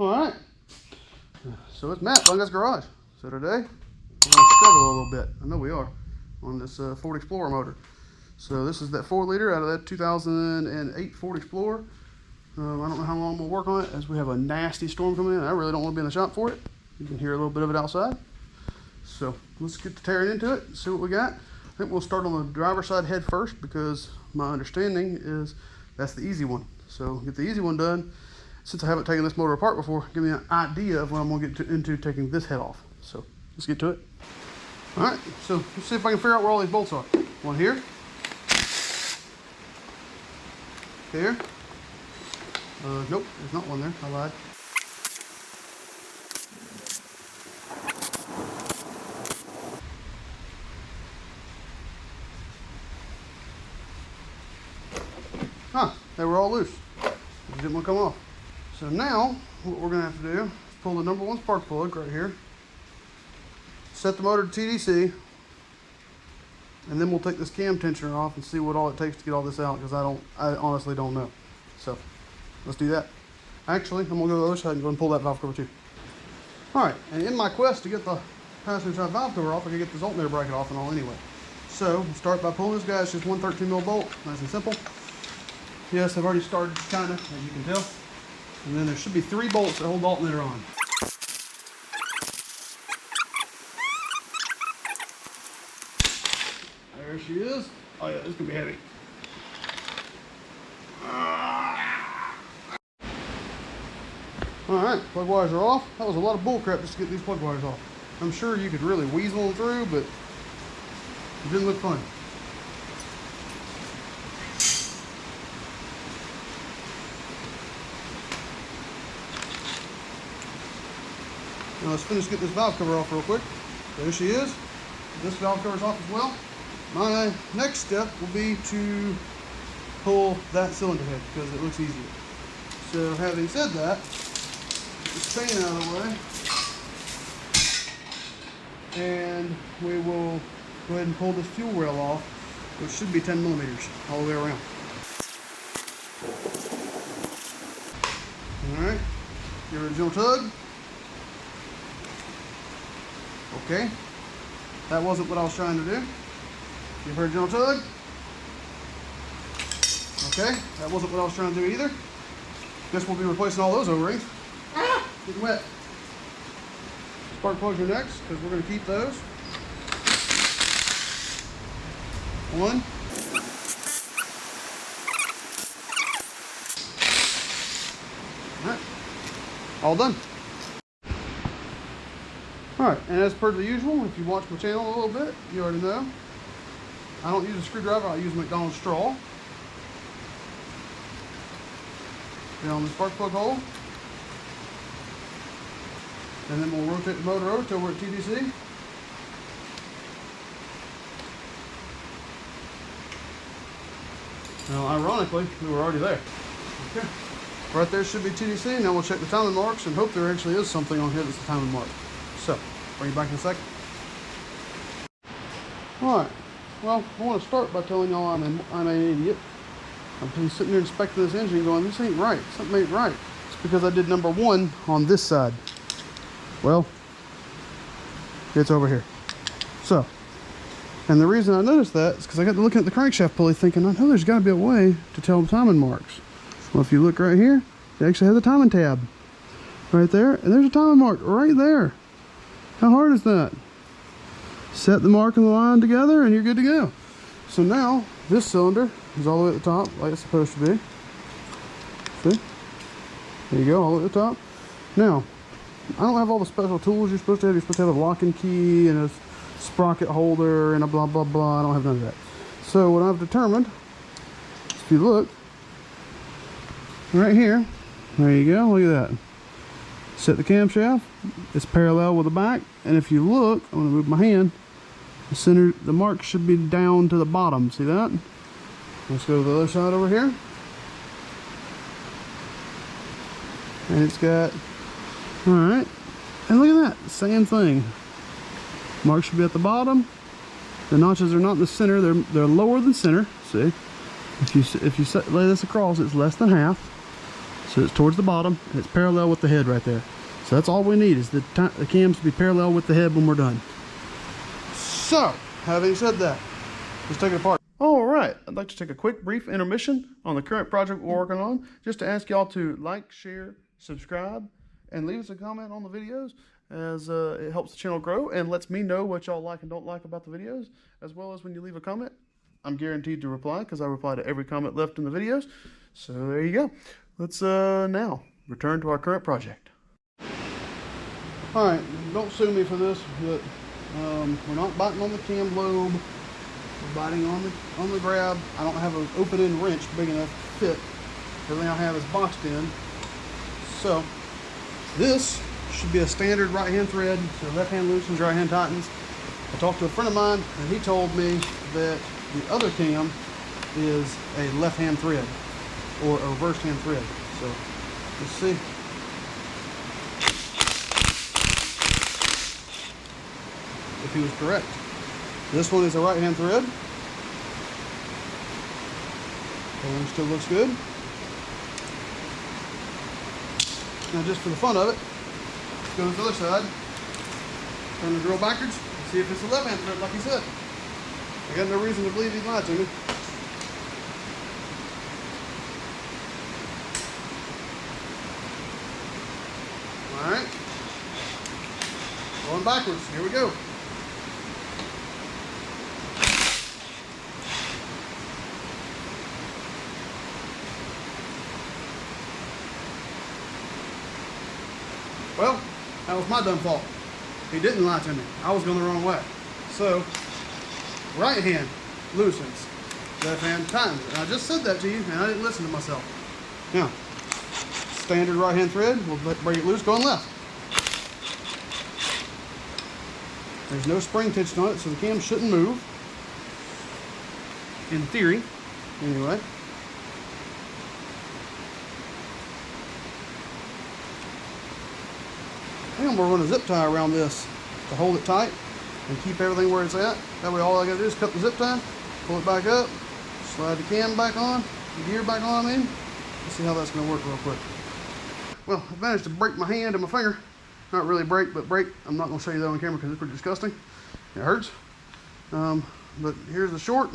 Alright, so it's Matt, BlindGuysGarage. So today, we're going to struggle a little bit. I know we are, on this Ford Explorer motor. So this is that 4 liter out of that 2008 Ford Explorer. I don't know how long we'll work on it as we have a nasty storm coming in. I really don't want to be in the shop for it. You can hear a little bit of it outside. So let's get to tearing into it and see what we got. I think we'll start on the driver's side head first because my understanding is that's the easy one. So get the easy one done. Since I haven't taken this motor apart before, give me an idea of what I'm going to get into taking this head off. So let's get to it. All right, so let's see if I can figure out where all these bolts are. One here. Here. Nope, there's not one there. I lied. Huh, they were all loose. They didn't want to come off. So now, what we're going to have to do is pull the number 1 spark plug right here, set the motor to TDC, and then we'll take this cam tensioner off and see what all it takes to get all this out, because I honestly don't know. So, let's do that. Actually, I'm going to go to the other side and go and pull that valve cover too. Alright, and in my quest to get the passenger side valve cover off, I can get this alternator bracket off and all anyway. So, we'll start by pulling this guy. It's just 1 13mm bolt, nice and simple. Yes, I've already started kind of, as you can tell. And then there should be 3 bolts that hold the alternator on. There she is. Oh yeah, this is gonna be heavy. Alright, plug wires are off. That was a lot of bull crap just to get these plug wires off. I'm sure you could really weasel them through, but it didn't look fun. Now let's finish getting this valve cover off real quick. There she is. This valve cover is off as well. My next step will be to pull that cylinder head because it looks easier. So having said that, get this fan out of the way. And we will go ahead and pull this fuel rail off, which should be 10 millimeters all the way around. Alright, your original tug. Okay, that wasn't what I was trying to do. You've heard original tug. Okay, that wasn't what I was trying to do either. Guess we'll be replacing all those O-rings. Ah, getting wet. Spark plugs are next because we're going to keep those. 1. All right, all done. Alright, and as per the usual, if you watch my channel a little bit, you already know. I don't use a screwdriver, I use a McDonald's straw. Get on the spark plug hole. And then we'll rotate the motor over till we're at TDC. Now, ironically, we were already there. Okay. Right there should be TDC. Now we'll check the timing marks and hope there actually is something on here that's the timing mark. So, bring you back in a second. Alright, well, I want to start by telling y'all I'm an idiot. I've been sitting here inspecting this engine going, this ain't right, something ain't right. It's because I did number 1 on this side. Well, it's over here. So, and the reason I noticed that is because I got to looking at the crankshaft pulley thinking, I know there's got to be a way to tell the timing marks. Well, if you look right here, they actually have the timing tab right there, and there's a timing mark right there. How hard is that? Set the mark and the line together and you're good to go. So now this cylinder is all the way at the top like it's supposed to be. See? There you go, all the way at the top. Now, I don't have all the special tools you're supposed to have. You're supposed to have a locking key and a sprocket holder and a blah blah blah. I don't have none of that. So what I've determined, if you look right here, there you go, look at that. Set the camshaft, it's parallel with the back, and if you look, I'm going to move my hand, the mark should be down to the bottom, see that? Let's go to the other side over here. And it's got, alright, and look at that, same thing. Mark should be at the bottom. The notches are not in the center, they're lower than center, see? If you lay this across, it's less than half. So it's towards the bottom, and it's parallel with the head right there. So that's all we need, is the cams to be parallel with the head when we're done. So, having said that, let's take it apart. All right, I'd like to take a quick brief intermission on the current project we're working on, just to ask y'all to like, share, subscribe, and leave us a comment on the videos, as it helps the channel grow and lets me know what y'all like and don't like about the videos, as well as when you leave a comment, I'm guaranteed to reply, because I reply to every comment left in the videos. So there you go. Let's now return to our current project. All right, don't sue me for this, but we're not biting on the cam lobe. We're biting on the grab. I don't have an open-end wrench big enough to fit. Everything I have is boxed in. So this should be a standard right-hand thread. So left hand loosens, right hand tightens. I talked to a friend of mine, and he told me that the other cam is a left-hand thread or a reverse-hand thread. So let's see. If he was correct. This one is a right-hand thread. Everything still looks good. Now, just for the fun of it, let's go to the other side. Turn the drill backwards and see if it's a left-hand thread, like he said. I got no reason to believe he lied to me. All right. Going backwards. Here we go. Well, that was my dumb fault. He didn't lie to me. I was going the wrong way. So, right hand loosens, left hand tightens. And I just said that to you, and I didn't listen to myself. Now, standard right hand thread, we'll break it loose going left. There's no spring tension on it, so the cam shouldn't move. In theory, anyway. And we'll run a zip tie around this to hold it tight and keep everything where it's at. That way all I gotta do is cut the zip tie, pull it back up, slide the cam back on, the gear back on, Let's see how that's gonna work real quick. Well, I managed to break my hand and my finger. Not really break, but break. I'm not gonna show you that on camera because it's pretty disgusting. It hurts. But here's the short.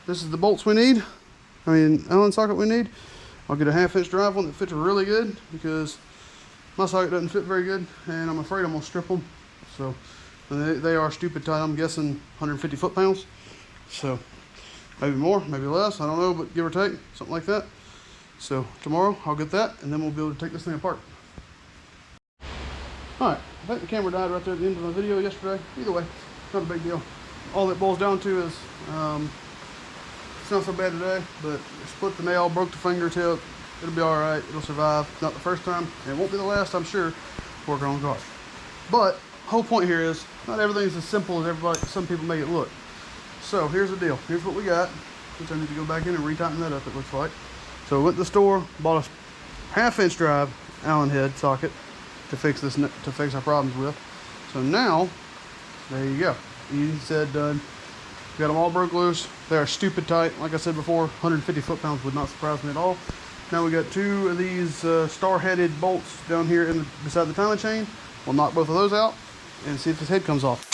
This is the bolts we need. Allen socket we need. I'll get a 1/2-inch drive one that fits really good, because my socket doesn't fit very good, and I'm afraid I'm gonna strip them. So they are stupid tight. I'm guessing 150 foot-pounds. So maybe more, maybe less. I don't know, but give or take, something like that. So tomorrow I'll get that, and then we'll be able to take this thing apart. All right, I think the camera died right there at the end of the video yesterday. Either way, not a big deal. All it boils down to is, it's not so bad today, but split the nail, broke the fingertip. It'll be all right. It'll survive. Not the first time, and it won't be the last, I'm sure, working on cars. But the whole point here is not everything's as simple as some people make it look. So here's the deal. Here's what we got. Which I need to go back in and retighten that up, it looks like. So I went to the store, bought a 1/2-inch drive Allen head socket to fix our problems with. So now, there you go. Easy said, done. Got them all broke loose. They are stupid tight. Like I said before, 150 foot-pounds would not surprise me at all. Now we got 2 of these star-headed bolts down here beside the timing chain. We'll knock both of those out and see if this head comes off.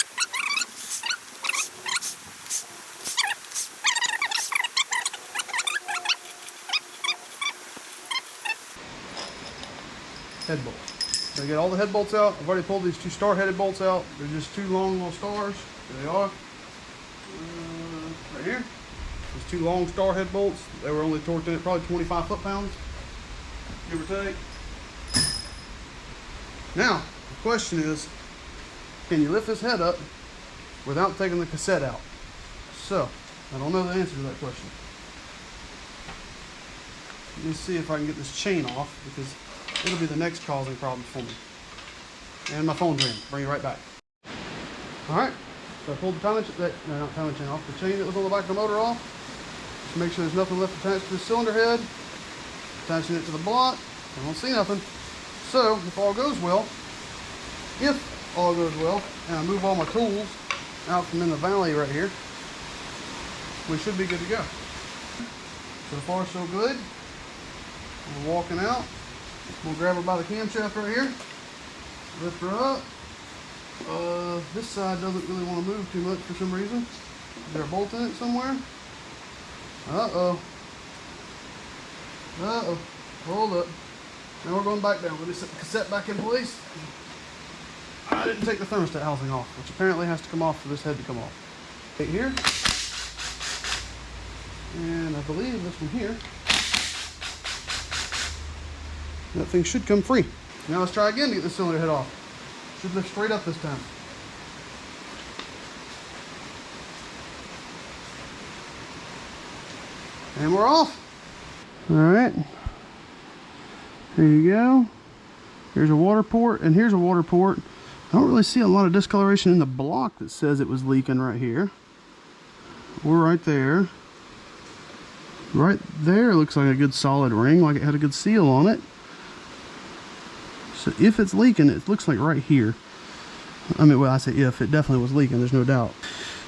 Head bolts. So I got all the head bolts out. I've already pulled these 2 star-headed bolts out. They're just 2 long little stars. There they are. Right here. There's 2 long star head bolts. They were only torqued in at probably 25 foot-pounds, give or take. Now, the question is, can you lift this head up without taking the cassette out? So, I don't know the answer to that question. Let me see if I can get this chain off, because it'll be the next causing problems for me. And my phone's ringing. Bring it right back. All right. So I pulled the timing chain off. The chain that was on the back of the motor off. Just make sure there's nothing left attached to the cylinder head. Attaching it to the block. I don't see nothing. So if all goes well, and I move all my tools out from in the valley right here, we should be good to go. So far so good. We're walking out. We'll grab her by the camshaft right here. Lift her up. This side doesn't really want to move too much for some reason. Is there a bolt in it somewhere? Uh-oh. Uh-oh. Hold up. Now we're going back down. Let me set the cassette back in place. I didn't take the thermostat housing off, which apparently has to come off for this head to come off. Right here. And I believe this one here. That thing should come free. Now let's try again to get the cylinder head off. Should lift straight up this time. And we're off. All right. There you go. Here's a water port, and here's a water port. I don't really see a lot of discoloration in the block that says it was leaking right here. Or right there. Right there looks like a good solid ring, like it had a good seal on it. So if it's leaking, it looks like right here. I mean, well, I say if, it definitely was leaking, there's no doubt.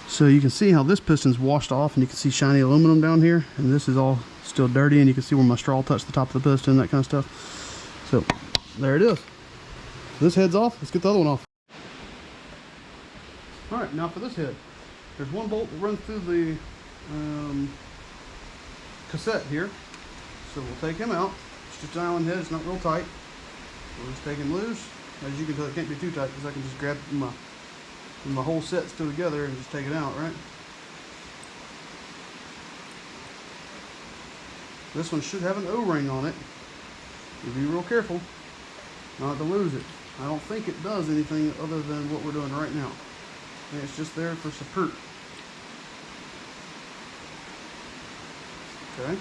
So you can see how this piston's washed off, and you can see shiny aluminum down here, and this is all still dirty, and you can see where my straw touched the top of the piston, that kind of stuff. So there it is. This head's off. Let's get the other one off. All right, now for this head. There's one bolt that runs through the cassette here. So we'll take him out. It's just an Allen head. It's not real tight. We'll just take him loose. As you can tell, it can't be too tight because I can just grab my whole set still together and just take it out, right? This one should have an O-ring on it. You be real careful not to lose it. I don't think it does anything other than what we're doing right now. And it's just there for support. Okay,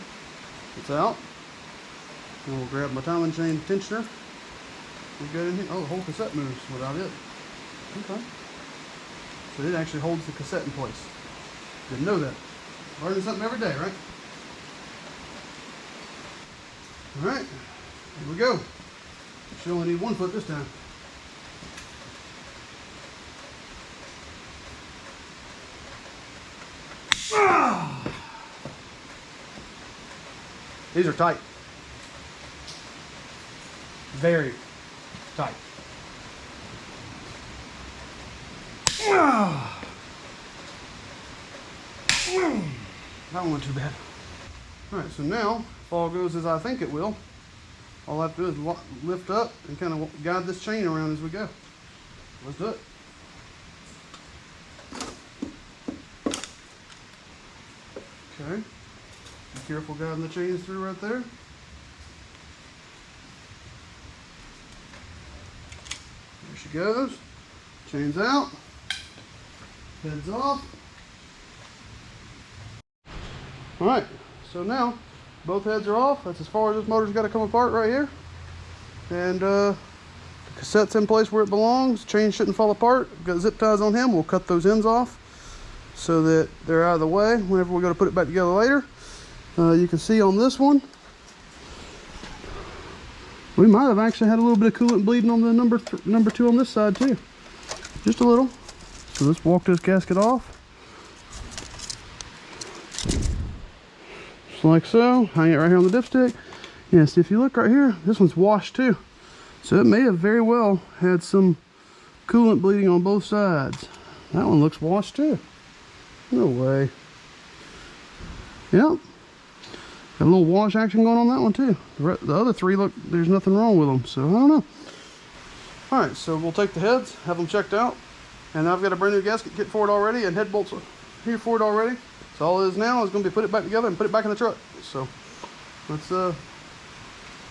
it's out. And we'll grab my Allen chain tensioner. We'll get in here. Oh, the whole cassette moves without it. Okay. So it actually holds the cassette in place. Didn't know that. Learning something every day, right? Alright, here we go. Should only need 1 foot this time. Ah! These are tight. Very tight. Ah! That one wasn't too bad. Alright, so now, if all goes as I think it will, all I have to do is lift up and kind of guide this chain around as we go. Let's do it. Okay. Be careful guiding the chains through right there. There she goes. Chains out. Heads off. Alright, so now both heads are off. That's as far as this motor's got to come apart right here. And the cassette's in place where it belongs. The chain shouldn't fall apart. We've got zip ties on him. We'll cut those ends off so that they're out of the way whenever we go to put it back together later. You can see on this one, we might have actually had a little bit of coolant bleeding on the number 2 on this side too. Just a little. So let's walk this gasket off. Just like so. Hang it right here on the dipstick. Yeah, see if you look right here, this one's washed too. So it may have very well had some coolant bleeding on both sides. That one looks washed too. No way. Yep. Got a little wash action going on that one too. The other 3 look, there's nothing wrong with them, so I don't know. Alright, so we'll take the heads, have them checked out. And I've got a brand new gasket kit for it already and head bolts here for it already. So all it is now is going to be put it back together and put it back in the truck. So let's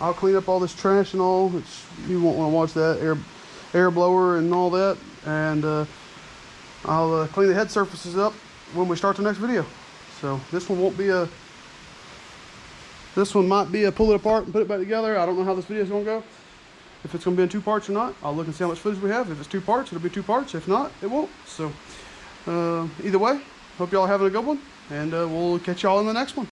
I'll clean up all this trash and all, which you won't want to watch that, air blower and all that. And I'll clean the head surfaces up when we start the next video. So this one won't be a, this one might be a pull it apart and put it back together. I don't know how this video is going to go. If it's going to be in 2 parts or not. I'll look and see how much footage we have. If it's 2 parts, it'll be 2 parts. If not, it won't. So either way, hope y'all are having a good one. And we'll catch y'all in the next one.